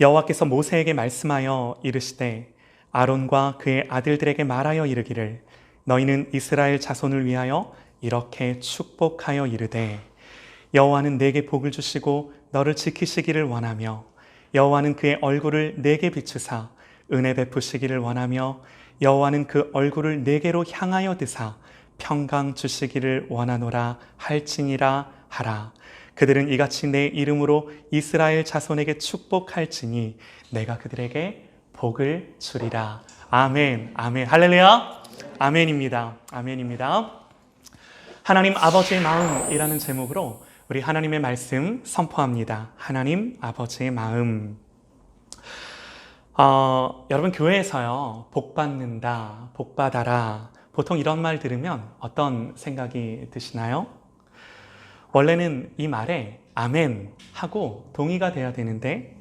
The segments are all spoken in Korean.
여호와께서 모세에게 말씀하여 이르시되 아론과 그의 아들들에게 말하여 이르기를 너희는 이스라엘 자손을 위하여 이렇게 축복하여 이르되 여호와는 내게 복을 주시고 너를 지키시기를 원하며 여호와는 그의 얼굴을 내게 비추사 은혜 베푸시기를 원하며 여호와는 그 얼굴을 내게로 향하여 드사 평강 주시기를 원하노라 할지니라 하라. 그들은 이같이 내 이름으로 이스라엘 자손에게 축복할지니 내가 그들에게 복을 주리라. 아멘, 아멘, 할렐루야. 아멘입니다. 아멘입니다. 하나님 아버지의 마음이라는 제목으로 우리 하나님의 말씀 선포합니다. 하나님 아버지의 마음. 여러분 교회에서요, 복 받는다, 복 받아라. 보통 이런 말 들으면 어떤 생각이 드시나요? 원래는 이 말에 아멘 하고 동의가 돼야 되는데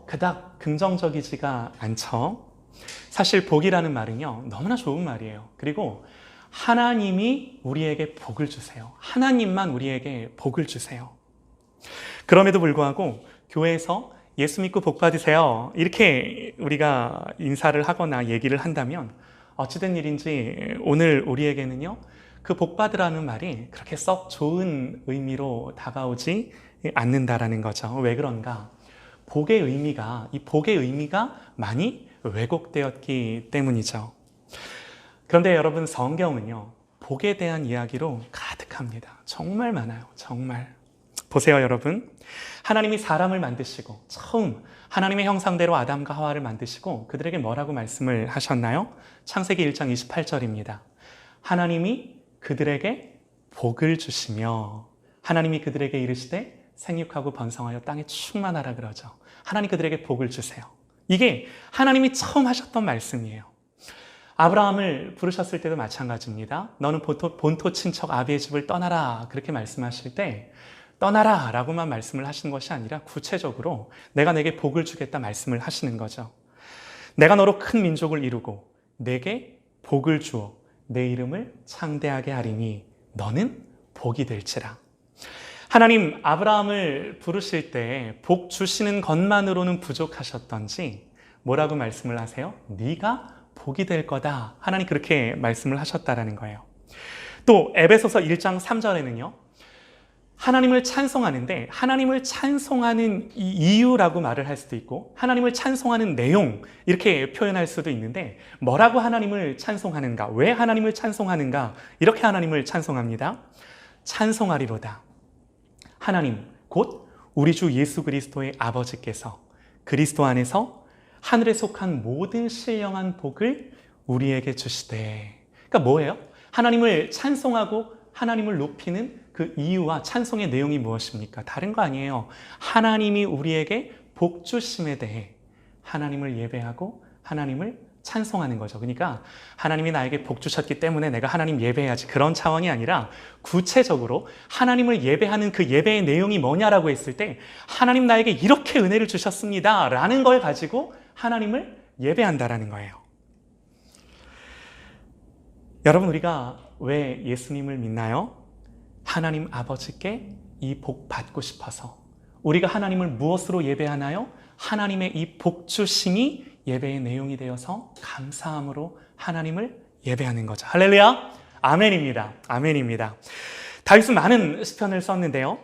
그닥 긍정적이지가 않죠. 사실 복이라는 말은요, 너무나 좋은 말이에요. 그리고 하나님이 우리에게 복을 주세요. 하나님만 우리에게 복을 주세요. 그럼에도 불구하고 교회에서 예수 믿고 복 받으세요, 이렇게 우리가 인사를 하거나 얘기를 한다면 어찌된 일인지 오늘 우리에게는요, 그 복 받으라는 말이 그렇게 썩 좋은 의미로 다가오지 않는다라는 거죠. 왜 그런가? 이 복의 의미가 많이 왜곡되었기 때문이죠. 그런데 여러분, 성경은요, 복에 대한 이야기로 가득합니다. 정말 많아요. 정말. 보세요, 여러분. 하나님이 사람을 만드시고 처음 하나님의 형상대로 아담과 하와를 만드시고 그들에게 뭐라고 말씀을 하셨나요? 창세기 1장 28절입니다. 하나님이 그들에게 복을 주시며 하나님이 그들에게 이르시되 생육하고 번성하여 땅에 충만하라 그러죠. 하나님 그들에게 복을 주세요. 이게 하나님이 처음 하셨던 말씀이에요. 아브라함을 부르셨을 때도 마찬가지입니다. 너는 본토 친척 아비의 집을 떠나라, 그렇게 말씀하실 때 떠나라 라고만 말씀을 하시는 것이 아니라 구체적으로 내가 내게 복을 주겠다 말씀을 하시는 거죠. 내가 너로 큰 민족을 이루고 내게 복을 주어 내 이름을 창대하게 하리니 너는 복이 될지라. 하나님 아브라함을 부르실 때 복 주시는 것만으로는 부족하셨던지 뭐라고 말씀을 하세요? 네가 복이 될 거다. 하나님 그렇게 말씀을 하셨다라는 거예요. 또 에베소서 1장 3절에는요. 하나님을 찬송하는데 하나님을 찬송하는 이유라고 말을 할 수도 있고 하나님을 찬송하는 내용 이렇게 표현할 수도 있는데 뭐라고 하나님을 찬송하는가? 왜 하나님을 찬송하는가? 이렇게 하나님을 찬송합니다. 찬송하리로다. 하나님 곧 우리 주 예수 그리스도의 아버지께서 그리스도 안에서 하늘에 속한 모든 신령한 복을 우리에게 주시되. 그러니까 뭐예요? 하나님을 찬송하고 하나님을 높이는 그 이유와 찬송의 내용이 무엇입니까? 다른 거 아니에요. 하나님이 우리에게 복 주심에 대해 하나님을 예배하고 하나님을 찬송하는 거죠. 그러니까 하나님이 나에게 복 주셨기 때문에 내가 하나님 예배해야지, 그런 차원이 아니라 구체적으로 하나님을 예배하는 그 예배의 내용이 뭐냐라고 했을 때 하나님 나에게 이렇게 은혜를 주셨습니다 라는 걸 가지고 하나님을 예배한다라는 거예요. 여러분, 우리가 왜 예수님을 믿나요? 하나님 아버지께 이 복 받고 싶어서. 우리가 하나님을 무엇으로 예배하나요? 하나님의 이 복 주심이 예배의 내용이 되어서 감사함으로 하나님을 예배하는 거죠. 할렐루야! 아멘입니다. 아멘입니다. 다윗은 많은 시편을 썼는데요.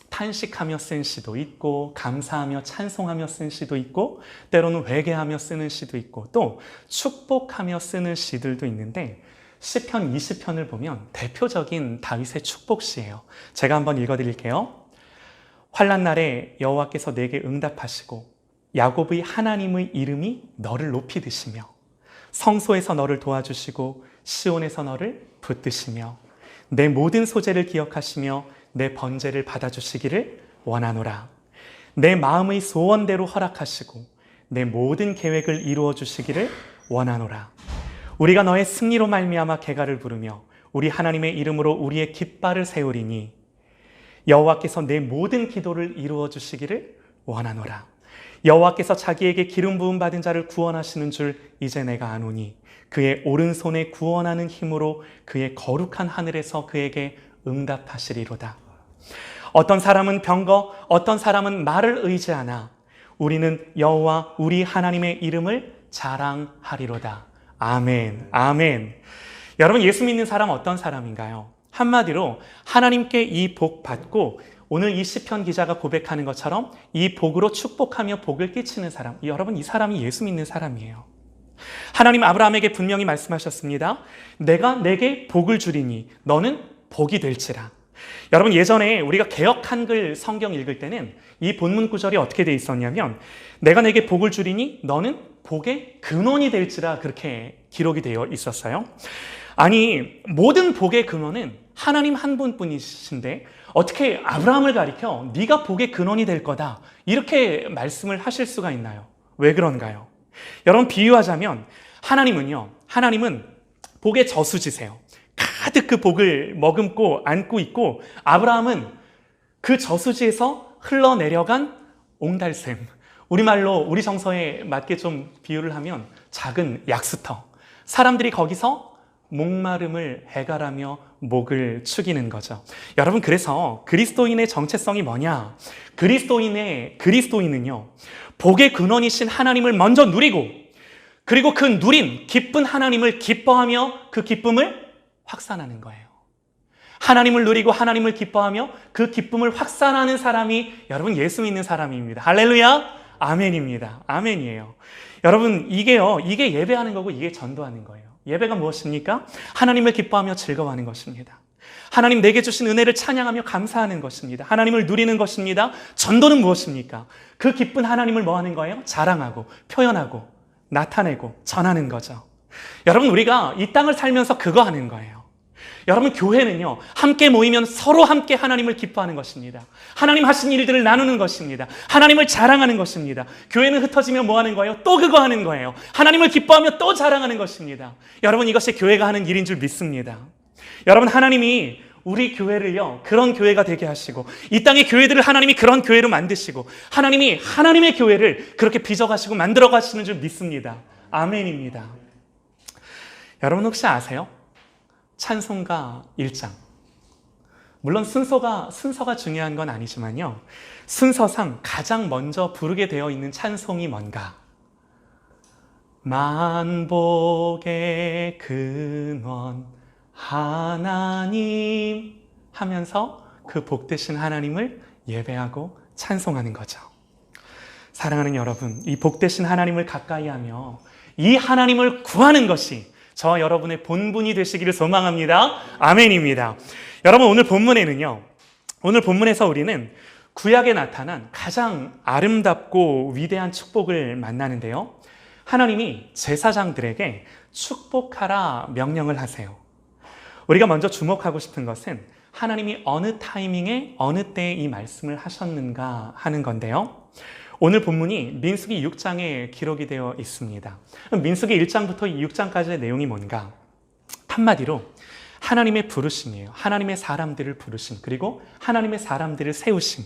탄식하며 쓴 시도 있고 감사하며 찬송하며 쓴 시도 있고 때로는 회개하며 쓰는 시도 있고 또 축복하며 쓰는 시들도 있는데 시편 20편을 보면 대표적인 다윗의 축복시예요. 제가 한번 읽어드릴게요. 환난 날에 여호와께서 내게 응답하시고 야곱의 하나님의 이름이 너를 높이 드시며 성소에서 너를 도와주시고 시온에서 너를 붙드시며 내 모든 소재를 기억하시며 내 번제를 받아주시기를 원하노라. 내 마음의 소원대로 허락하시고 내 모든 계획을 이루어 주시기를 원하노라. 우리가 너의 승리로 말미암아 개가를 부르며 우리 하나님의 이름으로 우리의 깃발을 세우리니 여호와께서 내 모든 기도를 이루어 주시기를 원하노라. 여호와께서 자기에게 기름 부음 받은 자를 구원하시는 줄 이제 내가 아노니 그의 오른손에 구원하는 힘으로 그의 거룩한 하늘에서 그에게 응답하시리로다. 어떤 사람은 병거, 어떤 사람은 말을 의지하나 우리는 여호와 우리 하나님의 이름을 자랑하리로다. 아멘. 아멘. 여러분, 예수 믿는 사람 어떤 사람인가요? 한마디로 하나님께 이 복 받고 오늘 이 시편 기자가 고백하는 것처럼 이 복으로 축복하며 복을 끼치는 사람. 여러분, 이 사람이 예수 믿는 사람이에요. 하나님 아브라함에게 분명히 말씀하셨습니다. 내가 내게 복을 주리니 너는 복이 될지라. 여러분, 예전에 우리가 개역 한글 성경 읽을 때는 이 본문 구절이 어떻게 돼 있었냐면 내가 내게 복을 주리니 너는 복의 근원이 될지라 그렇게 기록이 되어 있었어요. 아니, 모든 복의 근원은 하나님 한 분뿐이신데 어떻게 아브라함을 가리켜 네가 복의 근원이 될 거다 이렇게 말씀을 하실 수가 있나요? 왜 그런가요? 여러분, 비유하자면 하나님은 복의 저수지세요. 가득 그 복을 머금고 안고 있고 아브라함은 그 저수지에서 흘러내려간 옹달샘, 우리말로 우리 정서에 맞게 좀 비유를 하면 작은 약수터, 사람들이 거기서 목마름을 해결하며 목을 축이는 거죠. 여러분, 그래서 그리스도인의 정체성이 뭐냐? 그리스도인은요, 복의 근원이신 하나님을 먼저 누리고 그리고 그 누린 기쁜 하나님을 기뻐하며 그 기쁨을 확산하는 거예요. 하나님을 누리고 하나님을 기뻐하며 그 기쁨을 확산하는 사람이 여러분 예수 믿는 사람입니다. 할렐루야! 아멘입니다. 아멘이에요. 여러분, 이게 예배하는 거고 이게 전도하는 거예요. 예배가 무엇입니까? 하나님을 기뻐하며 즐거워하는 것입니다. 하나님 내게 주신 은혜를 찬양하며 감사하는 것입니다. 하나님을 누리는 것입니다. 전도는 무엇입니까? 그 기쁜 하나님을 뭐 하는 거예요? 자랑하고 표현하고 나타내고 전하는 거죠. 여러분, 우리가 이 땅을 살면서 그거 하는 거예요. 여러분, 교회는요, 함께 모이면 서로 함께 하나님을 기뻐하는 것입니다. 하나님 하신 일들을 나누는 것입니다. 하나님을 자랑하는 것입니다. 교회는 흩어지면 뭐 하는 거예요? 또 그거 하는 거예요. 하나님을 기뻐하며 또 자랑하는 것입니다. 여러분, 이것이 교회가 하는 일인 줄 믿습니다. 여러분, 하나님이 우리 교회를요, 그런 교회가 되게 하시고 이 땅의 교회들을 하나님이 그런 교회로 만드시고 하나님이 하나님의 교회를 그렇게 빚어가시고 만들어 가시는 줄 믿습니다. 아멘입니다. 여러분, 혹시 아세요? 찬송가 1장. 물론 순서가 중요한 건 아니지만요, 순서상 가장 먼저 부르게 되어 있는 찬송이 뭔가? 만복의 근원 하나님 하면서 그 복되신 하나님을 예배하고 찬송하는 거죠. 사랑하는 여러분, 이 복되신 하나님을 가까이 하며 이 하나님을 구하는 것이 저와 여러분의 본분이 되시기를 소망합니다. 아멘입니다. 여러분, 오늘 본문에서 우리는 구약에 나타난 가장 아름답고 위대한 축복을 만나는데요, 하나님이 제사장들에게 축복하라 명령을 하세요. 우리가 먼저 주목하고 싶은 것은 하나님이 어느 타이밍에 어느 때에 이 말씀을 하셨는가 하는 건데요, 오늘 본문이 민수기 6장에 기록이 되어 있습니다. 민수기 1장부터 6장까지의 내용이 뭔가? 한마디로 하나님의 부르심이에요. 하나님의 사람들을 부르심, 그리고 하나님의 사람들을 세우심.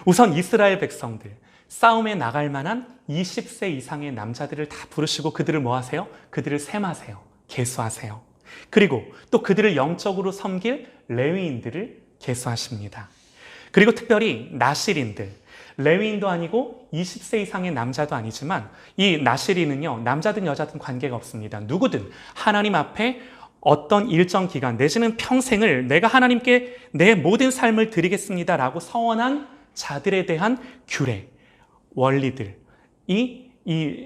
우선 이스라엘 백성들, 싸움에 나갈 만한 20세 이상의 남자들을 다 부르시고 그들을 뭐 하세요? 그들을 셈하세요. 계수하세요. 그리고 또 그들을 영적으로 섬길 레위인들을 계수하십니다. 그리고 특별히 나실인들, 레위인도 아니고 20세 이상의 남자도 아니지만 이 나실인은요, 남자든 여자든 관계가 없습니다. 누구든 하나님 앞에 어떤 일정 기간 내지는 평생을 내가 하나님께 내 모든 삶을 드리겠습니다 라고 서원한 자들에 대한 규례, 원리들, 이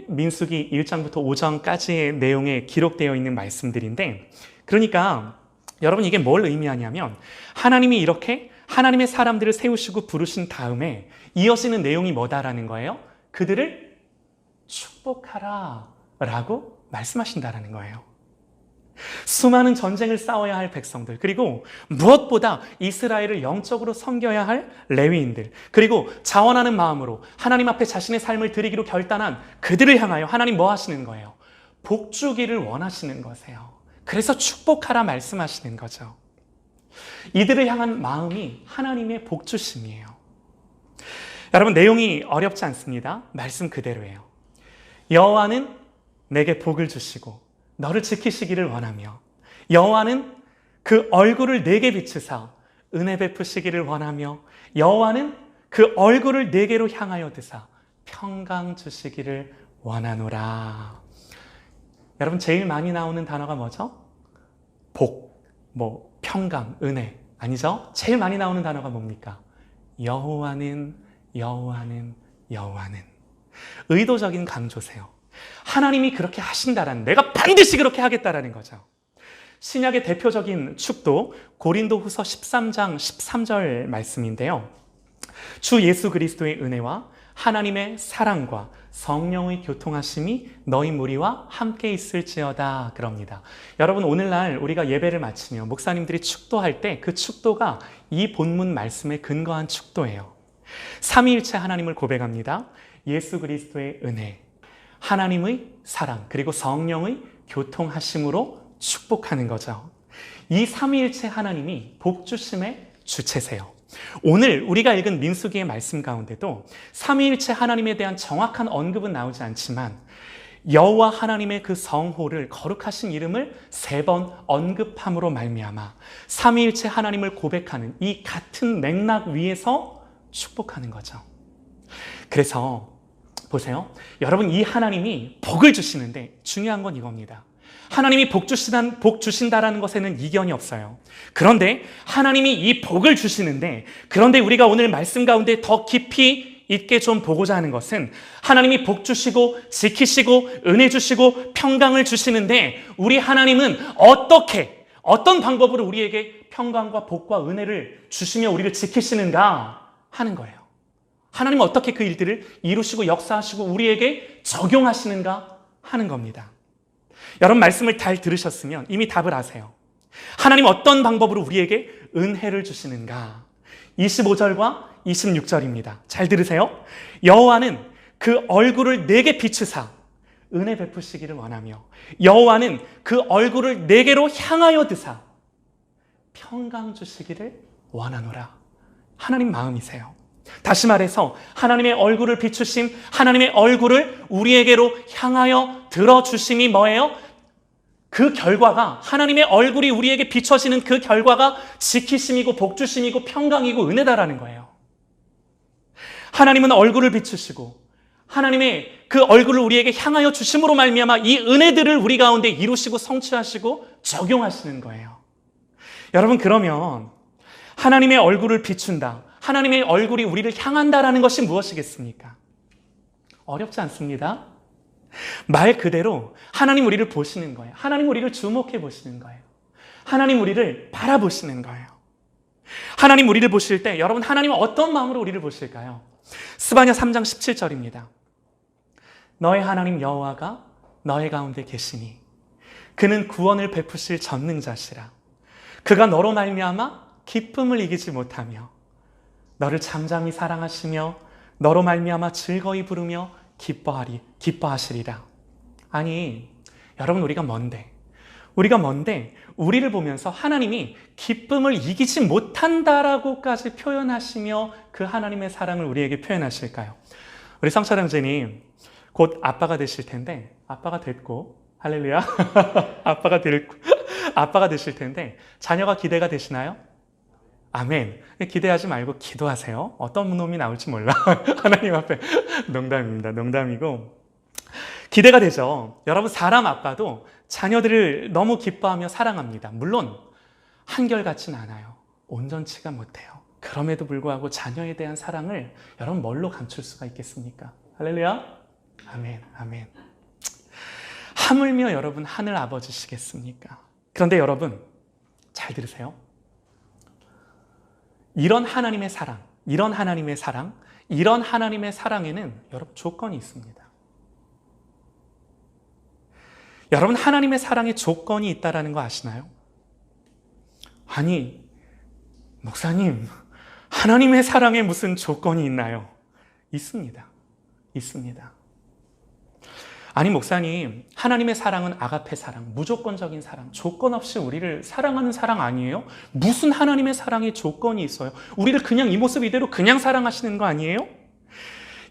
민수기 1장부터 5장까지의 내용에 기록되어 있는 말씀들인데, 그러니까 여러분, 이게 뭘 의미하냐면 하나님이 이렇게 하나님의 사람들을 세우시고 부르신 다음에 이어지는 내용이 뭐다라는 거예요? 그들을 축복하라 라고 말씀하신다라는 거예요. 수많은 전쟁을 싸워야 할 백성들, 그리고 무엇보다 이스라엘을 영적으로 섬겨야 할 레위인들, 그리고 자원하는 마음으로 하나님 앞에 자신의 삶을 드리기로 결단한 그들을 향하여 하나님 뭐 하시는 거예요? 복 주기를 원하시는 거세요. 그래서 축복하라 말씀하시는 거죠. 이들을 향한 마음이 하나님의 복 주심이에요. 여러분, 내용이 어렵지 않습니다. 말씀 그대로예요. 여호와는 내게 복을 주시고 너를 지키시기를 원하며, 여호와는 그 얼굴을 내게 비추사 은혜 베푸시기를 원하며, 여호와는 그 얼굴을 내게로 향하여 드사 평강 주시기를 원하노라. 여러분 제일 많이 나오는 단어가 뭐죠? 복, 평강, 은혜 아니죠? 제일 많이 나오는 단어가 뭡니까? 여호와는 의도적인 강조세요. 하나님이 그렇게 하신다라는, 내가 반드시 그렇게 하겠다라는 거죠. 신약의 대표적인 축도 고린도후서 13장 13절 말씀인데요. 주 예수 그리스도의 은혜와 하나님의 사랑과 성령의 교통하심이 너희 무리와 함께 있을지어다 그럽니다. 여러분 오늘날 우리가 예배를 마치며 목사님들이 축도할 때 그 축도가 이 본문 말씀에 근거한 축도예요. 삼위일체 하나님을 고백합니다. 예수 그리스도의 은혜, 하나님의 사랑, 그리고 성령의 교통하심으로 축복하는 거죠. 이 삼위일체 하나님이 복주심의 주체세요. 오늘 우리가 읽은 민수기의 말씀 가운데도 삼위일체 하나님에 대한 정확한 언급은 나오지 않지만 여호와 하나님의 그 성호를, 거룩하신 이름을 3번 언급함으로 말미암아 삼위일체 하나님을 고백하는 이 같은 맥락 위에서 축복하는 거죠. 그래서 보세요. 여러분 이 하나님이 복을 주시는데 중요한 건 이겁니다. 하나님이 복 주신다라는 것에는 이견이 없어요. 그런데 하나님이 이 복을 주시는데, 그런데 우리가 오늘 말씀 가운데 더 깊이 있게 좀 보고자 하는 것은 하나님이 복 주시고 지키시고 은혜 주시고 평강을 주시는데 우리 하나님은 어떤 방법으로 우리에게 평강과 복과 은혜를 주시며 우리를 지키시는가 하는 거예요. 하나님은 어떻게 그 일들을 이루시고 역사하시고 우리에게 적용하시는가 하는 겁니다. 여러분 말씀을 잘 들으셨으면 이미 답을 아세요. 하나님 어떤 방법으로 우리에게 은혜를 주시는가? 25절과 26절입니다. 잘 들으세요. 여호와는 그 얼굴을 내게 비추사 은혜 베푸시기를 원하며 여호와는 그 얼굴을 내게로 향하여 드사 평강 주시기를 원하노라. 하나님 마음이세요. 다시 말해서 하나님의 얼굴을 비추심, 하나님의 얼굴을 우리에게로 향하여 들어주심이 뭐예요? 그 결과가, 하나님의 얼굴이 우리에게 비춰지는 그 결과가 지키심이고 복주심이고 평강이고 은혜다라는 거예요. 하나님은 얼굴을 비추시고 하나님의 그 얼굴을 우리에게 향하여 주심으로 말미암아 이 은혜들을 우리 가운데 이루시고 성취하시고 적용하시는 거예요. 여러분 그러면 하나님의 얼굴을 비춘다, 하나님의 얼굴이 우리를 향한다라는 것이 무엇이겠습니까? 어렵지 않습니다. 말 그대로 하나님 우리를 보시는 거예요. 하나님 우리를 주목해 보시는 거예요. 하나님 우리를 바라보시는 거예요. 하나님 우리를 보실 때 여러분 하나님은 어떤 마음으로 우리를 보실까요? 스바냐 3장 17절입니다. 너의 하나님 여호와가 너의 가운데 계시니 그는 구원을 베푸실 전능자시라. 그가 너로 말미암아 기쁨을 이기지 못하며 너를 잠잠히 사랑하시며 너로 말미암아 즐거이 부르며 기뻐하시리라. 아니 여러분 우리가 뭔데 우리를 보면서 하나님이 기쁨을 이기지 못한다라고까지 표현하시며 그 하나님의 사랑을 우리에게 표현하실까요? 우리 성철 형제님 곧 아빠가 되실 텐데, 아빠가 됐고 할렐루야 아빠가 되실 텐데 자녀가 기대가 되시나요? 아멘. 기대하지 말고 기도하세요. 어떤 놈이 나올지 몰라. 하나님 앞에. 농담입니다. 농담이고. 기대가 되죠. 여러분 사람 아빠도 자녀들을 너무 기뻐하며 사랑합니다. 물론 한결같진 않아요. 온전치가 못해요. 그럼에도 불구하고 자녀에 대한 사랑을 여러분 뭘로 감출 수가 있겠습니까? 할렐루야. 아멘. 아멘. 하물며 여러분 하늘 아버지시겠습니까? 그런데 여러분 잘 들으세요. 이런 하나님의 사랑에는 여러분 조건이 있습니다. 여러분 하나님의 사랑에 조건이 있다는 거 아시나요? 아니 목사님 하나님의 사랑에 무슨 조건이 있나요? 있습니다. 아니 목사님 하나님의 사랑은 아가페 사랑, 무조건적인 사랑, 조건 없이 우리를 사랑하는 사랑 아니에요? 무슨 하나님의 사랑에 조건이 있어요? 우리를 그냥 이 모습 이대로 그냥 사랑하시는 거 아니에요?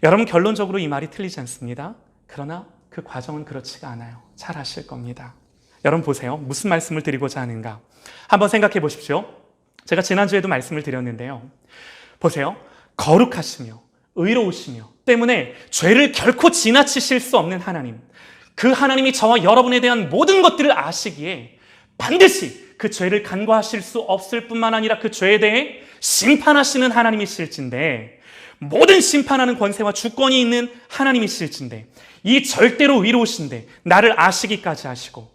여러분 결론적으로 이 말이 틀리지 않습니다. 그러나 그 과정은 그렇지가 않아요. 잘 아실 겁니다. 여러분 보세요. 무슨 말씀을 드리고자 하는가? 한번 생각해 보십시오. 제가 지난주에도 말씀을 드렸는데요. 보세요. 거룩하시며 의로우시며 때문에 죄를 결코 지나치실 수 없는 하나님, 그 하나님이 저와 여러분에 대한 모든 것들을 아시기에 반드시 그 죄를 간과하실 수 없을 뿐만 아니라 그 죄에 대해 심판하시는 하나님이실진데, 모든 심판하는 권세와 주권이 있는 하나님이실진데, 이 절대로 의로우신데 나를 아시기까지 하시고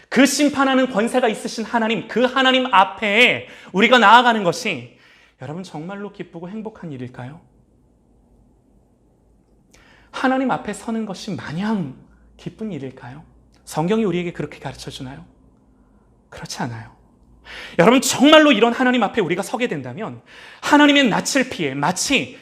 그 심판하는 권세가 있으신 하나님, 그 하나님 앞에 우리가 나아가는 것이 여러분 정말로 기쁘고 행복한 일일까요? 하나님 앞에 서는 것이 마냥 기쁜 일일까요? 성경이 우리에게 그렇게 가르쳐 주나요? 그렇지 않아요. 여러분 정말로 이런 하나님 앞에 우리가 서게 된다면 하나님의 낯을 피해 마치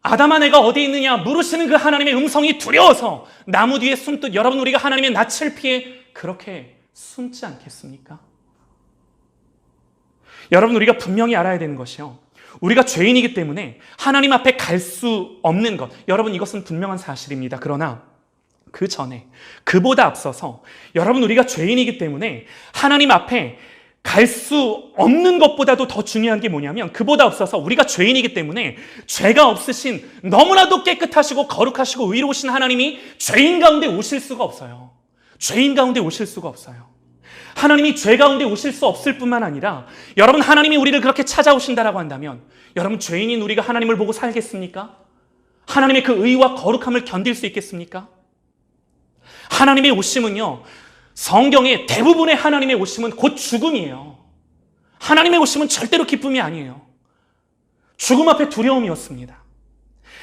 아담아 내가 어디 있느냐 물으시는 그 하나님의 음성이 두려워서 나무 뒤에 숨듯 여러분 우리가 하나님의 낯을 피해 그렇게 숨지 않겠습니까? 여러분 우리가 분명히 알아야 되는 것이요, 우리가 죄인이기 때문에 하나님 앞에 갈 수 없는 것, 여러분 이것은 분명한 사실입니다. 그러나 그 전에, 그보다 앞서서 여러분 우리가 죄인이기 때문에 하나님 앞에 갈 수 없는 것보다도 더 중요한 게 뭐냐면, 그보다 앞서서 우리가 죄인이기 때문에 죄가 없으신 너무나도 깨끗하시고 거룩하시고 의로우신 하나님이 죄인 가운데 오실 수가 없어요. 죄인 가운데 오실 수가 없어요. 하나님이 죄 가운데 오실 수 없을 뿐만 아니라 여러분 하나님이 우리를 그렇게 찾아오신다라고 한다면 여러분 죄인인 우리가 하나님을 보고 살겠습니까? 하나님의 그 의와 거룩함을 견딜 수 있겠습니까? 하나님의 오심은요, 성경의 대부분의 하나님의 오심은 곧 죽음이에요. 하나님의 오심은 절대로 기쁨이 아니에요. 죽음 앞에 두려움이었습니다.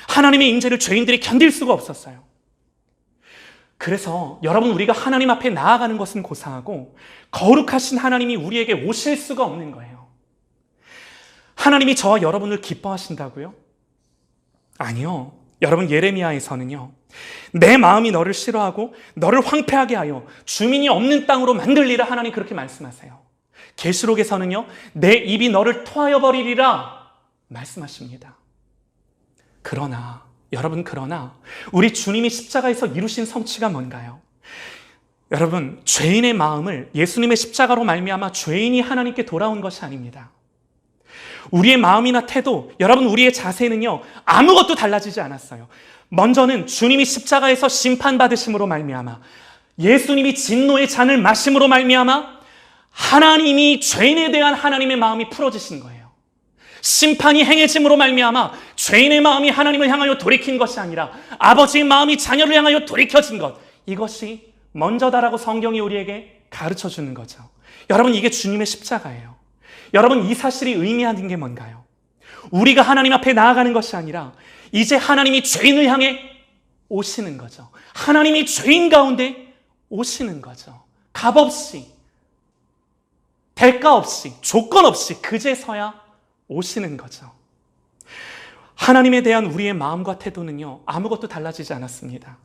하나님의 임재를 죄인들이 견딜 수가 없었어요. 그래서 여러분 우리가 하나님 앞에 나아가는 것은 고상하고 거룩하신 하나님이 우리에게 오실 수가 없는 거예요. 하나님이 저와 여러분을 기뻐하신다고요? 아니요. 여러분 예레미야에서는요, 내 마음이 너를 싫어하고 너를 황폐하게 하여 주민이 없는 땅으로 만들리라 하나님 그렇게 말씀하세요. 계시록에서는요, 내 입이 너를 토하여 버리리라 말씀하십니다. 그러나 우리 주님이 십자가에서 이루신 성취가 뭔가요? 여러분 죄인의 마음을 예수님의 십자가로 말미암아 죄인이 하나님께 돌아온 것이 아닙니다. 우리의 마음이나 태도, 여러분 우리의 자세는요 아무것도 달라지지 않았어요. 먼저는 주님이 십자가에서 심판받으심으로 말미암아, 예수님이 진노의 잔을 마심으로 말미암아 하나님이 죄인에 대한 하나님의 마음이 풀어지신 거예요. 심판이 행해짐으로 말미암아 죄인의 마음이 하나님을 향하여 돌이킨 것이 아니라 아버지의 마음이 자녀를 향하여 돌이켜진 것, 이것이 먼저다라고 성경이 우리에게 가르쳐 주는 거죠. 여러분 이게 주님의 십자가예요. 여러분 이 사실이 의미하는 게 뭔가요? 우리가 하나님 앞에 나아가는 것이 아니라 이제 하나님이 죄인을 향해 오시는 거죠. 하나님이 죄인 가운데 오시는 거죠. 값없이, 대가 없이, 조건 없이 그제서야 오시는 거죠. 하나님에 대한 우리의 마음과 태도는요 아무것도 달라지지 않았습니다.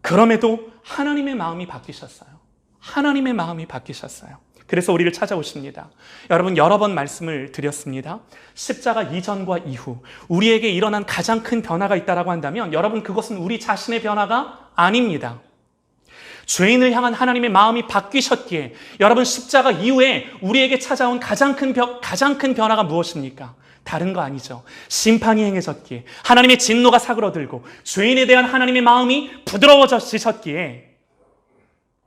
그럼에도 하나님의 마음이 바뀌셨어요. 하나님의 마음이 바뀌셨어요. 그래서 우리를 찾아오십니다. 여러분 여러 번 말씀을 드렸습니다. 십자가 이전과 이후 우리에게 일어난 가장 큰 변화가 있다고 한다면 여러분 그것은 우리 자신의 변화가 아닙니다. 죄인을 향한 하나님의 마음이 바뀌셨기에 여러분 십자가 이후에 우리에게 찾아온 가장 큰 변화가 무엇입니까? 다른 거 아니죠. 심판이 행해졌기에, 하나님의 진노가 사그러들고 죄인에 대한 하나님의 마음이 부드러워지셨기에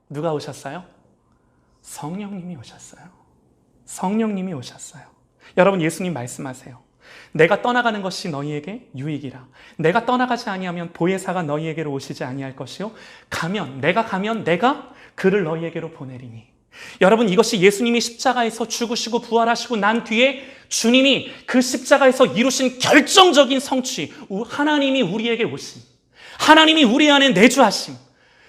누가 오셨어요? 성령님이 오셨어요. 성령님이 오셨어요. 여러분 예수님 말씀하세요. 내가 떠나가는 것이 너희에게 유익이라. 내가 떠나가지 아니하면 보혜사가 너희에게로 오시지 아니할 것이요 내가 가면 내가 그를 너희에게로 보내리니. 여러분 이것이 예수님이 십자가에서 죽으시고 부활하시고 난 뒤에 주님이 그 십자가에서 이루신 결정적인 성취, 하나님이 우리에게 오심, 하나님이 우리 안에 내주하심.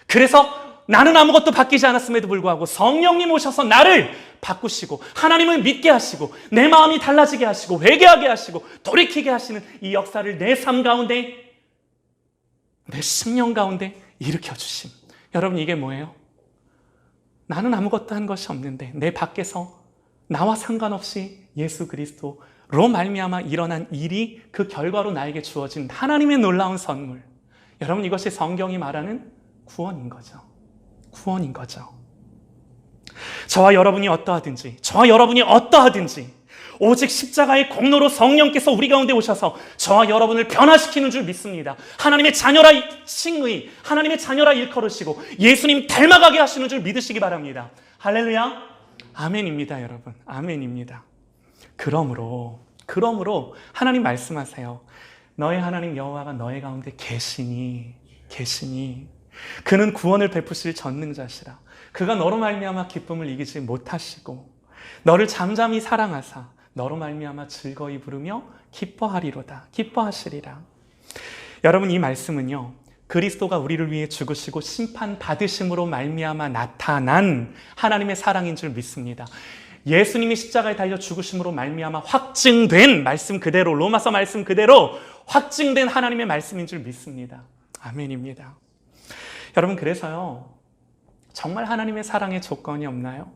그래서 나는 아무것도 바뀌지 않았음에도 불구하고 성령님 오셔서 나를 바꾸시고 하나님을 믿게 하시고 내 마음이 달라지게 하시고 회개하게 하시고 돌이키게 하시는 이 역사를 내 삶 가운데, 내 심령 가운데 일으켜주심. 여러분 이게 뭐예요? 나는 아무것도 한 것이 없는데 내 밖에서 나와 상관없이 예수 그리스도로 말미암아 일어난 일이 그 결과로 나에게 주어진 하나님의 놀라운 선물. 여러분 이것이 성경이 말하는 구원인 거죠. 구원인 거죠. 저와 여러분이 어떠하든지 오직 십자가의 공로로 성령께서 우리 가운데 오셔서 저와 여러분을 변화시키는 줄 믿습니다. 하나님의 자녀라 칭의, 하나님의 자녀라 일컬으시고 예수님 닮아가게 하시는 줄 믿으시기 바랍니다. 할렐루야. 아멘입니다, 여러분. 아멘입니다. 그러므로 하나님 말씀하세요. 너의 하나님 여호와가 너의 가운데 계시니 그는 구원을 베푸실 전능자시라. 그가 너로 말미암아 기쁨을 이기지 못하시고 너를 잠잠히 사랑하사 너로 말미암아 즐거이 부르며 기뻐하시리라. 여러분, 이 말씀은요, 그리스도가 우리를 위해 죽으시고 심판받으심으로 말미암아 나타난 하나님의 사랑인 줄 믿습니다. 예수님이 십자가에 달려 죽으심으로 말미암아 확증된 말씀 그대로, 로마서 말씀 그대로 확증된 하나님의 말씀인 줄 믿습니다. 아멘입니다. 여러분, 그래서요, 정말 하나님의 사랑에 조건이 없나요?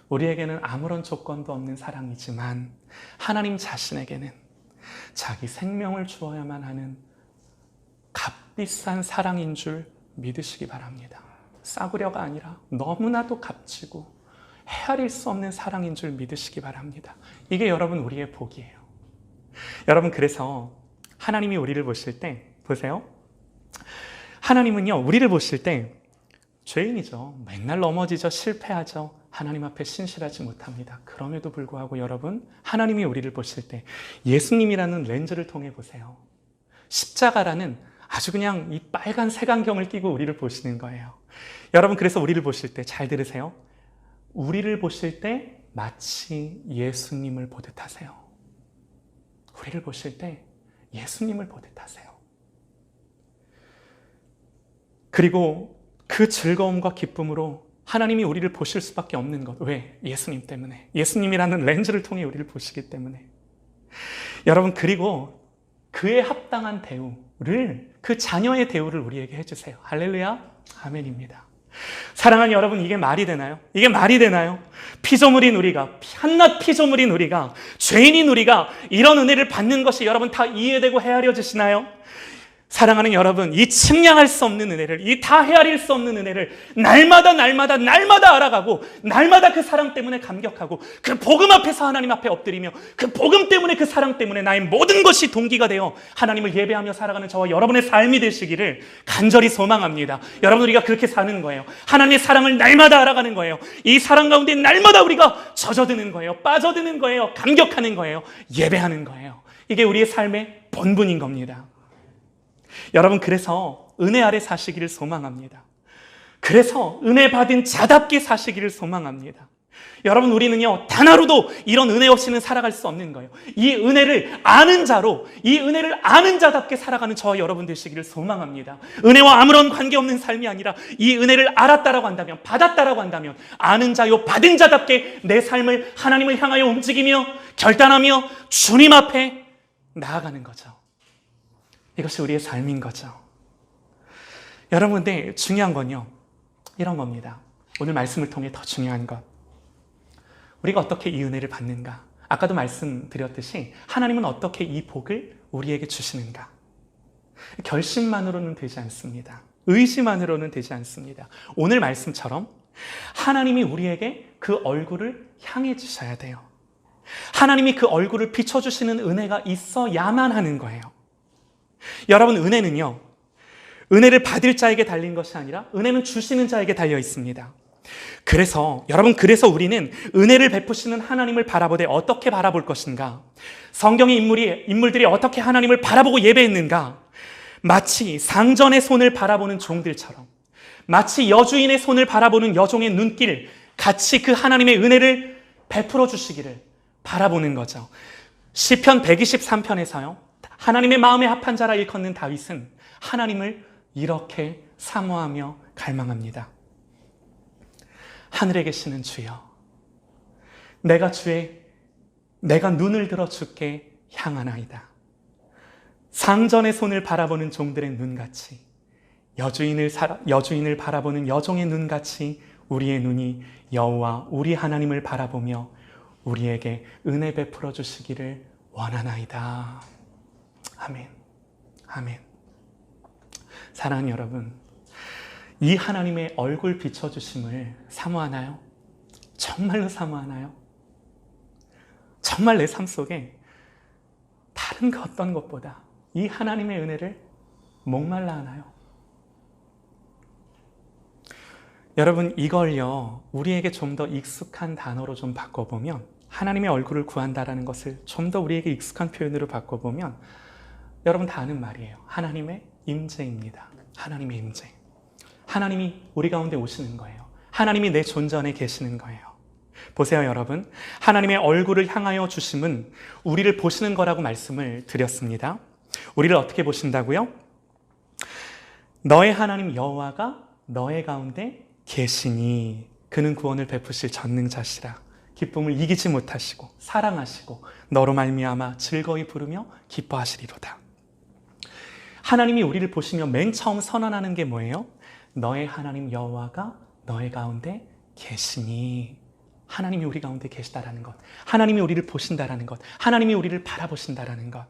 우리에게는 아무런 조건도 없는 사랑이지만 하나님 자신에게는 자기 생명을 주어야만 하는 값비싼 사랑인 줄 믿으시기 바랍니다. 싸구려가 아니라 너무나도 값지고 헤아릴 수 없는 사랑인 줄 믿으시기 바랍니다. 이게 여러분 우리의 복이에요. 여러분, 그래서 하나님이 우리를 보실 때 보세요. 하나님은요, 우리를 보실 때 죄인이죠. 맨날 넘어지죠. 실패하죠. 하나님 앞에 신실하지 못합니다. 그럼에도 불구하고 여러분, 하나님이 우리를 보실 때 예수님이라는 렌즈를 통해 보세요. 십자가라는 아주 그냥 이 빨간 색안경을 끼고 우리를 보시는 거예요. 여러분, 그래서 우리를 보실 때 잘 들으세요. 우리를 보실 때 마치 예수님을 보듯 하세요. 우리를 보실 때 예수님을 보듯 하세요. 그리고 그 즐거움과 기쁨으로 하나님이 우리를 보실 수밖에 없는 것. 왜? 예수님 때문에. 예수님이라는 렌즈를 통해 우리를 보시기 때문에. 여러분, 그리고 그에 합당한 대우를, 그 자녀의 대우를 우리에게 해주세요. 할렐루야. 아멘입니다. 사랑하는 여러분, 이게 말이 되나요? 이게 말이 되나요? 피조물인 우리가, 한낱 피조물인 우리가, 죄인인 우리가 이런 은혜를 받는 것이 여러분 다 이해되고 헤아려지시나요? 사랑하는 여러분, 이 측량할 수 없는 은혜를, 이 다 헤아릴 수 없는 은혜를 날마다 알아가고 날마다 그 사랑 때문에 감격하고 그 복음 앞에서 하나님 앞에 엎드리며 그 복음 때문에, 그 사랑 때문에 나의 모든 것이 동기가 되어 하나님을 예배하며 살아가는 저와 여러분의 삶이 되시기를 간절히 소망합니다. 여러분, 우리가 그렇게 사는 거예요. 하나님의 사랑을 날마다 알아가는 거예요. 이 사랑 가운데 날마다 우리가 젖어드는 거예요. 빠져드는 거예요. 감격하는 거예요. 예배하는 거예요. 이게 우리의 삶의 본분인 겁니다. 여러분, 그래서 은혜 아래 사시기를 소망합니다. 그래서 은혜 받은 자답게 사시기를 소망합니다. 여러분, 우리는요, 단 하루도 이런 은혜 없이는 살아갈 수 없는 거예요. 이 은혜를 아는 자로, 이 은혜를 아는 자답게 살아가는 저와 여러분 되시기를 소망합니다. 은혜와 아무런 관계없는 삶이 아니라 이 은혜를 알았다라고 한다면, 받았다라고 한다면 아는 자요 받은 자답게 내 삶을 하나님을 향하여 움직이며 결단하며 주님 앞에 나아가는 거죠. 이것이 우리의 삶인 거죠. 여러분, 근데 중요한 건요, 이런 겁니다. 오늘 말씀을 통해 더 중요한 것, 우리가 어떻게 이 은혜를 받는가. 아까도 말씀드렸듯이 하나님은 어떻게 이 복을 우리에게 주시는가. 결심만으로는 되지 않습니다. 의지만으로는 되지 않습니다. 오늘 말씀처럼 하나님이 우리에게 그 얼굴을 향해 주셔야 돼요. 하나님이 그 얼굴을 비춰주시는 은혜가 있어야만 하는 거예요. 여러분, 은혜는요, 은혜를 받을 자에게 달린 것이 아니라 은혜는 주시는 자에게 달려 있습니다. 그래서 여러분, 그래서 우리는 은혜를 베푸시는 하나님을 바라보되 어떻게 바라볼 것인가? 성경의 인물들이 어떻게 하나님을 바라보고 예배했는가? 마치 상전의 손을 바라보는 종들처럼, 마치 여주인의 손을 바라보는 여종의 눈길 같이 그 하나님의 은혜를 베풀어 주시기를 바라보는 거죠. 시편 123편에서요, 하나님의 마음에 합한 자라 일컫는 다윗은 하나님을 이렇게 사모하며 갈망합니다. 하늘에 계시는 주여, 내가 눈을 들어 주께 향하나이다. 상전의 손을 바라보는 종들의 눈같이, 여주인을 바라보는 여종의 눈같이 우리의 눈이 여호와 우리 하나님을 바라보며 우리에게 은혜 베풀어 주시기를 원하나이다. 아멘. 아멘. 사랑하는 여러분, 이 하나님의 얼굴 비춰주심을 사모하나요? 정말로 사모하나요? 정말 내 삶 속에 다른 그 어떤 것보다 이 하나님의 은혜를 목말라 하나요? 여러분, 이걸요, 우리에게 좀 더 익숙한 단어로 좀 바꿔보면, 하나님의 얼굴을 구한다라는 것을 좀 더 우리에게 익숙한 표현으로 바꿔보면, 여러분 다 아는 말이에요. 하나님의 임재입니다. 하나님의 임재. 하나님이 우리 가운데 오시는 거예요. 하나님이 내 존재 안에 계시는 거예요. 보세요, 여러분. 하나님의 얼굴을 향하여 주심은 우리를 보시는 거라고 말씀을 드렸습니다. 우리를 어떻게 보신다고요? 너의 하나님 여호와가 너의 가운데 계시니 그는 구원을 베푸실 전능자시라. 기쁨을 이기지 못하시고 사랑하시고 너로 말미암아 즐거이 부르며 기뻐하시리로다. 하나님이 우리를 보시며 맨 처음 선언하는 게 뭐예요? 너의 하나님 여호와가 너의 가운데 계시니. 하나님이 우리 가운데 계시다라는 것, 하나님이 우리를 보신다라는 것, 하나님이 우리를 바라보신다라는 것.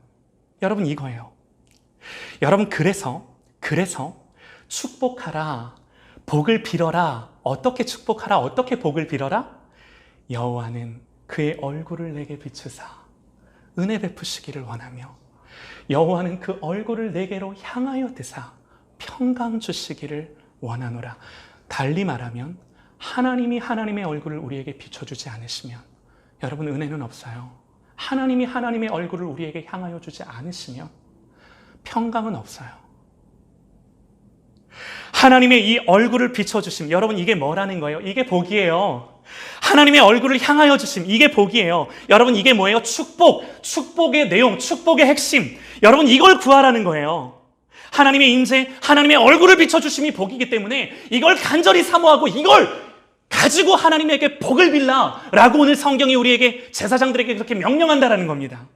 여러분, 이거예요. 여러분, 그래서 축복하라, 복을 빌어라. 어떻게 축복하라, 어떻게 복을 빌어라? 여호와는 그의 얼굴을 내게 비추사 은혜 베푸시기를 원하며 여호와는 그 얼굴을 내게로 향하여 드사 평강 주시기를 원하노라. 달리 말하면 하나님이 하나님의 얼굴을 우리에게 비춰주지 않으시면 여러분, 은혜는 없어요. 하나님이 하나님의 얼굴을 우리에게 향하여 주지 않으시면 평강은 없어요. 하나님의 이 얼굴을 비춰주심, 여러분, 이게 뭐라는 거예요? 이게 복이에요. 하나님의 얼굴을 향하여 주심, 이게 복이에요. 여러분, 이게 뭐예요? 축복의 내용, 축복의 핵심. 여러분, 이걸 구하라는 거예요. 하나님의 임재, 하나님의 얼굴을 비춰주심이 복이기 때문에 이걸 간절히 사모하고 이걸 가지고 하나님에게 복을 빌라라고 오늘 성경이 우리에게, 제사장들에게 그렇게 명령한다라는 겁니다.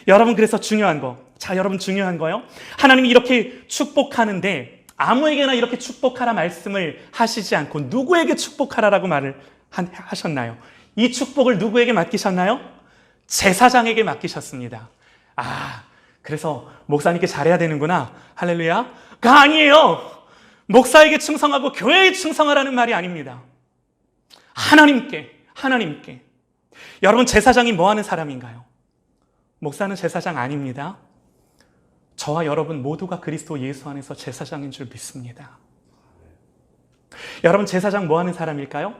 여러분, 그래서 중요한 거, 여러분, 중요한 거요. 하나님이 이렇게 축복하는데 아무에게나 이렇게 축복하라 말씀을 하시지 않고 누구에게 축복하라라고 말을 하셨나요? 이 축복을 누구에게 맡기셨나요? 제사장에게 맡기셨습니다. 그래서 목사님께 잘해야 되는구나, 할렐루야가 아니에요. 목사에게 충성하고 교회에 충성하라는 말이 아닙니다. 하나님께. 여러분, 제사장이 뭐 하는 사람인가요? 목사는 제사장 아닙니다. 저와 여러분 모두가 그리스도 예수 안에서 제사장인 줄 믿습니다. 여러분, 제사장 뭐 하는 사람일까요?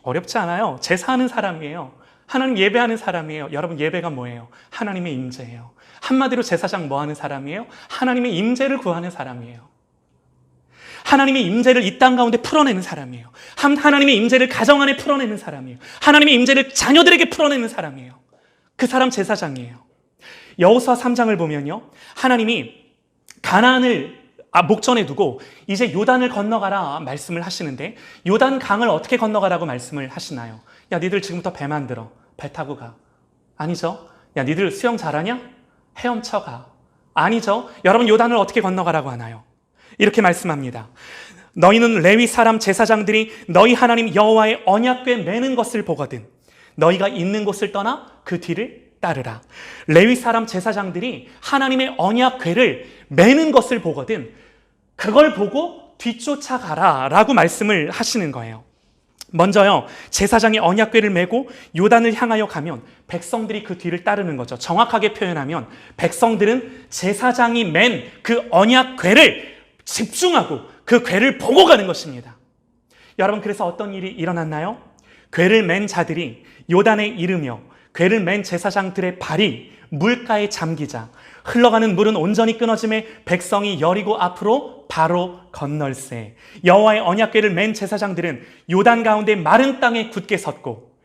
어렵지 않아요. 제사하는 사람이에요. 하나님 예배하는 사람이에요. 여러분, 예배가 뭐예요? 하나님의 임재예요. 한마디로 제사장 뭐 하는 사람이에요? 하나님의 임재를 구하는 사람이에요. 하나님의 임재를 이 땅 가운데 풀어내는 사람이에요. 하나님의 임재를 가정 안에 풀어내는 사람이에요. 하나님의 임재를 자녀들에게 풀어내는 사람이에요. 그 사람 제사장이에요. 여호수아 3장을 보면요, 하나님이 가나안을 목전에 두고 이제 요단을 건너가라 말씀을 하시는데, 요단 강을 어떻게 건너가라고 말씀을 하시나요? 야, 니들 지금부터 배 만들어, 배 타고 가. 아니죠. 야, 니들 수영 잘하냐? 헤엄쳐 가. 아니죠. 여러분, 요단을 어떻게 건너가라고 하나요? 이렇게 말씀합니다. 너희는 레위 사람 제사장들이 너희 하나님 여호와의 언약궤 매는 것을 보거든 너희가 있는 곳을 떠나 그 뒤를 따르라. 레위 사람 제사장들이 하나님의 언약궤를 매는 것을 보거든 그걸 보고 뒤쫓아가라 라고 말씀을 하시는 거예요. 먼저요, 제사장이 언약궤를 메고 요단을 향하여 가면 백성들이 그 뒤를 따르는 거죠. 정확하게 표현하면 백성들은 제사장이 맨 그 언약궤를 집중하고 그 궤를 보고 가는 것입니다. 여러분, 그래서 어떤 일이 일어났나요? 궤를 맨 자들이 요단에 이르며 궤를 맨 제사장들의 발이 물가에 잠기자 흘러가는 물은 온전히 끊어짐에 백성이 여리고 앞으로 바로 건널세. 여호와의 언약궤를 맨 제사장들은 요단 가운데 마른 땅에 굳게 섰고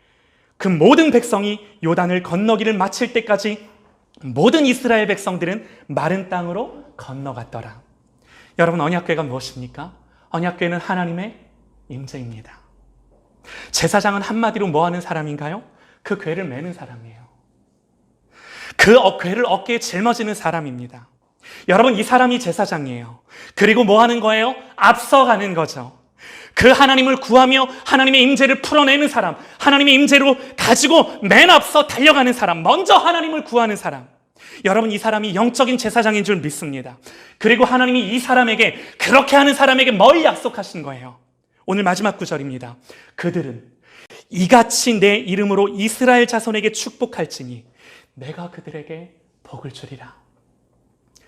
그 모든 백성이 요단을 건너기를 마칠 때까지 모든 이스라엘 백성들은 마른 땅으로 건너갔더라. 여러분, 언약궤가 무엇입니까? 언약궤는 하나님의 임재입니다. 제사장은 한마디로 뭐 하는 사람인가요? 그 궤를 매는 사람이에요. 그 궤를 어깨에 짊어지는 사람입니다. 여러분, 이 사람이 제사장이에요. 그리고 뭐 하는 거예요? 앞서가는 거죠. 그 하나님을 구하며 하나님의 임재를 풀어내는 사람, 하나님의 임재로 가지고 맨 앞서 달려가는 사람, 먼저 하나님을 구하는 사람. 여러분, 이 사람이 영적인 제사장인 줄 믿습니다. 그리고 하나님이 이 사람에게, 그렇게 하는 사람에게 뭘 약속하신 거예요? 오늘 마지막 구절입니다. 그들은 이같이 내 이름으로 이스라엘 자손에게 축복할지니 내가 그들에게 복을 주리라.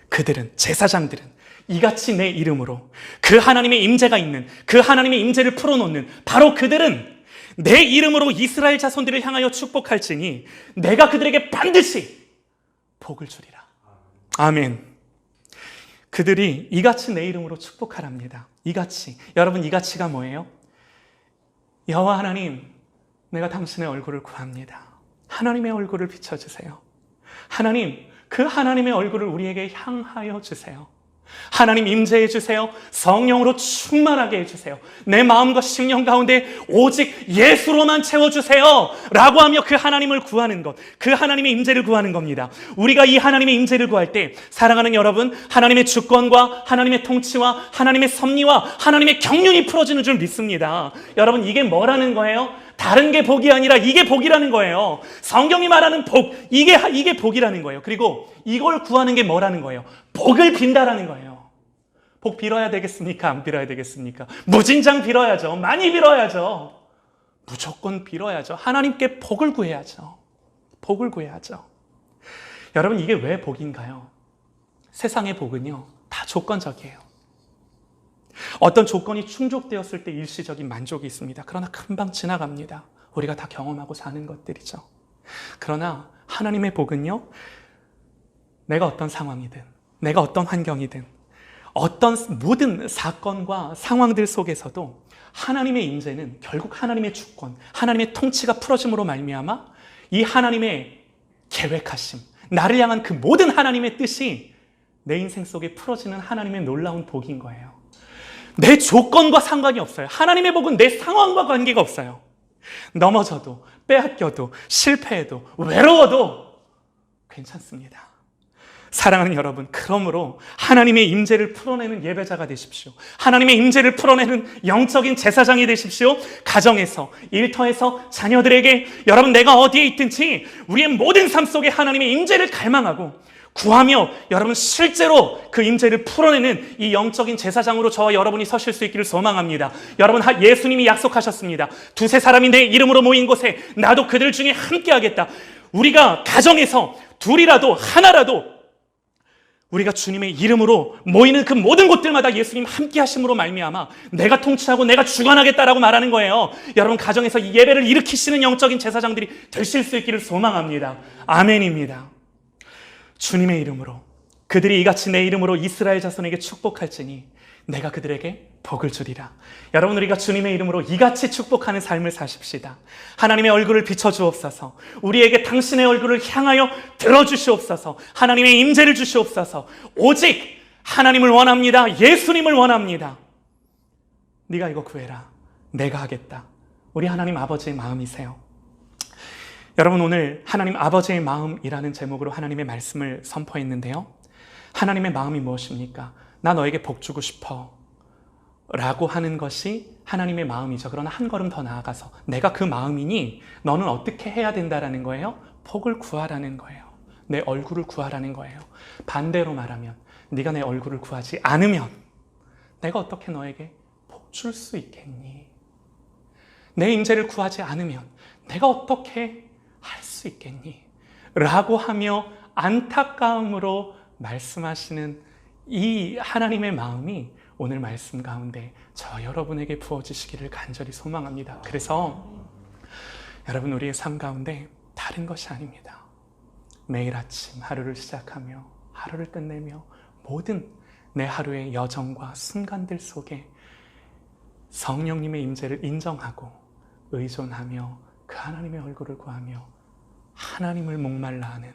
그들은, 제사장들은 이같이 내 이름으로 그 하나님의 임재가 있는, 그 하나님의 임재를 풀어놓는 바로 그들은 내 이름으로 이스라엘 자손들을 향하여 축복할지니 내가 그들에게 반드시 복을 주리라. 아멘. 그들이 이같이 내 이름으로 축복하랍니다. 이같이. 여러분, 이같이가 뭐예요? 여호와 하나님, 내가 당신의 얼굴을 구합니다. 하나님의 얼굴을 비춰주세요. 하나님, 그 하나님의 얼굴을 우리에게 향하여 주세요. 하나님 임재해 주세요. 성령으로 충만하게 해주세요. 내 마음과 심령 가운데 오직 예수로만 채워주세요 라고 하며 그 하나님을 구하는 것, 그 하나님의 임재를 구하는 겁니다. 우리가 이 하나님의 임재를 구할 때, 사랑하는 여러분, 하나님의 주권과 하나님의 통치와 하나님의 섭리와 하나님의 경륜이 풀어지는 줄 믿습니다. 여러분, 이게 뭐라는 거예요? 다른 게 복이 아니라 이게 복이라는 거예요. 성경이 말하는 복, 이게 복이라는 거예요. 그리고 이걸 구하는 게 뭐라는 거예요? 복을 빈다라는 거예요. 복 빌어야 되겠습니까? 안 빌어야 되겠습니까? 무진장 빌어야죠. 많이 빌어야죠. 무조건 빌어야죠. 하나님께 복을 구해야죠. 복을 구해야죠. 여러분, 이게 왜 복인가요? 세상의 복은요, 다 조건적이에요. 어떤 조건이 충족되었을 때 일시적인 만족이 있습니다. 그러나 금방 지나갑니다. 우리가 다 경험하고 사는 것들이죠. 그러나 하나님의 복은요, 내가 어떤 상황이든, 내가 어떤 환경이든, 어떤 모든 사건과 상황들 속에서도 하나님의 임재는 결국 하나님의 주권, 하나님의 통치가 풀어짐으로 말미암아 이 하나님의 계획하심, 나를 향한 그 모든 하나님의 뜻이 내 인생 속에 풀어지는 하나님의 놀라운 복인 거예요. 내 조건과 상관이 없어요. 하나님의 복은 내 상황과 관계가 없어요. 넘어져도, 빼앗겨도, 실패해도, 외로워도 괜찮습니다. 사랑하는 여러분, 그러므로 하나님의 임재를 풀어내는 예배자가 되십시오. 하나님의 임재를 풀어내는 영적인 제사장이 되십시오. 가정에서, 일터에서, 자녀들에게, 여러분, 내가 어디에 있든지 우리의 모든 삶 속에 하나님의 임재를 갈망하고 구하며 여러분 실제로 그 임재를 풀어내는 이 영적인 제사장으로 저와 여러분이 서실 수 있기를 소망합니다. 여러분, 예수님이 약속하셨습니다. 두세 사람이 내 이름으로 모인 곳에 나도 그들 중에 함께 하겠다. 우리가 가정에서 둘이라도 하나라도 우리가 주님의 이름으로 모이는 그 모든 곳들마다 예수님 함께 하심으로 말미암아 내가 통치하고 내가 주관하겠다라고 말하는 거예요. 여러분, 가정에서 이 예배를 일으키시는 영적인 제사장들이 되실 수 있기를 소망합니다. 아멘입니다. 주님의 이름으로, 그들이 이같이 내 이름으로 이스라엘 자손에게 축복할지니 내가 그들에게 복을 주리라. 여러분, 우리가 주님의 이름으로 이같이 축복하는 삶을 사십시다. 하나님의 얼굴을 비춰주옵소서. 우리에게 당신의 얼굴을 향하여 들어주시옵소서. 하나님의 임재를 주시옵소서. 오직 하나님을 원합니다. 예수님을 원합니다. 네가 이거 구해라. 내가 하겠다. 우리 하나님 아버지의 마음이세요. 여러분, 오늘 하나님 아버지의 마음이라는 제목으로 하나님의 말씀을 선포했는데요. 하나님의 마음이 무엇입니까? 나 너에게 복 주고 싶어 라고 하는 것이 하나님의 마음이죠. 그러나 한 걸음 더 나아가서 내가 그 마음이니 너는 어떻게 해야 된다라는 거예요? 복을 구하라는 거예요. 내 얼굴을 구하라는 거예요. 반대로 말하면 네가 내 얼굴을 구하지 않으면 내가 어떻게 너에게 복 줄 수 있겠니? 내 임재를 구하지 않으면 내가 어떻게 할 수 있겠니? 라고 하며 안타까움으로 말씀하시는 이 하나님의 마음이 오늘 말씀 가운데 저 여러분에게 부어지시기를 간절히 소망합니다. 그래서 여러분, 우리의 삶 가운데 다른 것이 아닙니다. 매일 아침 하루를 시작하며 하루를 끝내며 모든 내 하루의 여정과 순간들 속에 성령님의 임재를 인정하고 의존하며 그 하나님의 얼굴을 구하며 하나님을 목말라 하는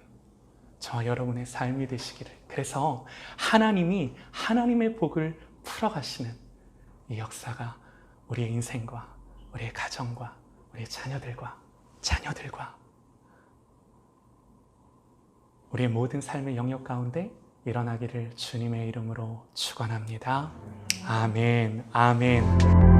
저와 여러분의 삶이 되시기를, 그래서 하나님이 하나님의 복을 풀어가시는 이 역사가 우리의 인생과 우리의 가정과 우리의 자녀들과 우리의 모든 삶의 영역 가운데 일어나기를 주님의 이름으로 축원합니다. 아멘, 아멘.